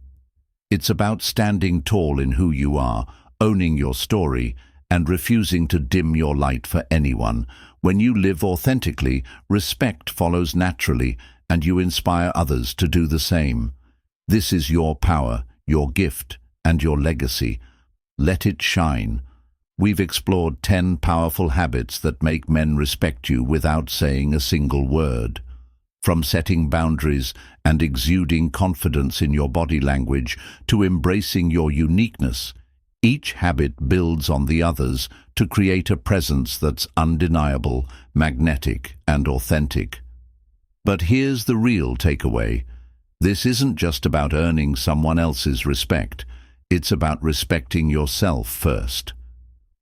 It's about standing tall in who you are, owning your story, and refusing to dim your light for anyone. When you live authentically, respect follows naturally, and you inspire others to do the same. This is your power, your gift, and your legacy. Let it shine. We've explored 10 powerful habits that make men respect you without saying a single word. From setting boundaries and exuding confidence in your body language to embracing your uniqueness, Each habit builds on the others to create a presence that's undeniable, magnetic, and authentic. But here's the real takeaway. This isn't just about earning someone else's respect. It's about respecting yourself first.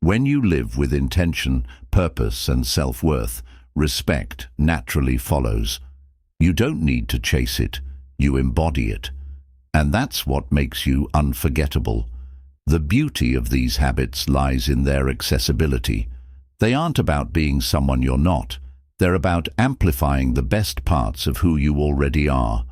When you live with intention, purpose, and self-worth, respect naturally follows. You don't need to chase it, you embody it. And that's what makes you unforgettable. The beauty of these habits lies in their accessibility. They aren't about being someone you're not. They're about amplifying the best parts of who you already are.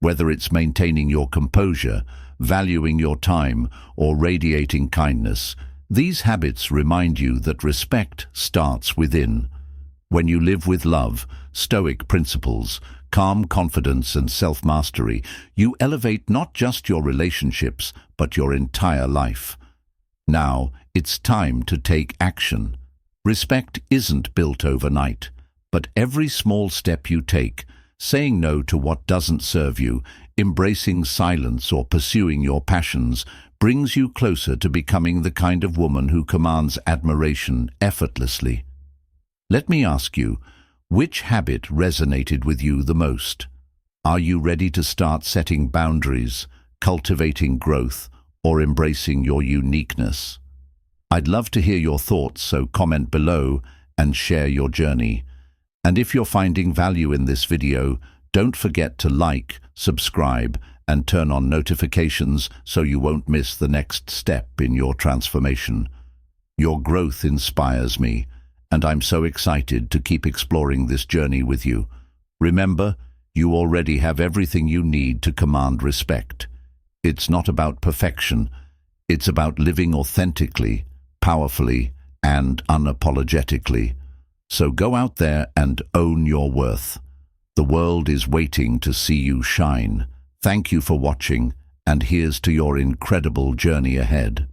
Whether it's maintaining your composure, valuing your time, or radiating kindness, these habits remind you that respect starts within. When you live with love, Stoic principles, calm confidence, and self-mastery, you elevate not just your relationships, but your entire life. Now, it's time to take action. Respect isn't built overnight, but every small step you take, saying no to what doesn't serve you, embracing silence or pursuing your passions, brings you closer to becoming the kind of woman who commands admiration effortlessly. Let me ask you, which habit resonated with you the most? Are you ready to start setting boundaries, cultivating growth, or embracing your uniqueness? I'd love to hear your thoughts, so comment below and share your journey. And if you're finding value in this video, don't forget to like, subscribe, and turn on notifications so you won't miss the next step in your transformation. Your growth inspires me, and I'm so excited to keep exploring this journey with you. Remember, you already have everything you need to command respect. It's not about perfection. It's about living authentically, powerfully, and unapologetically. So go out there and own your worth. The world is waiting to see you shine. Thank you for watching, and here's to your incredible journey ahead.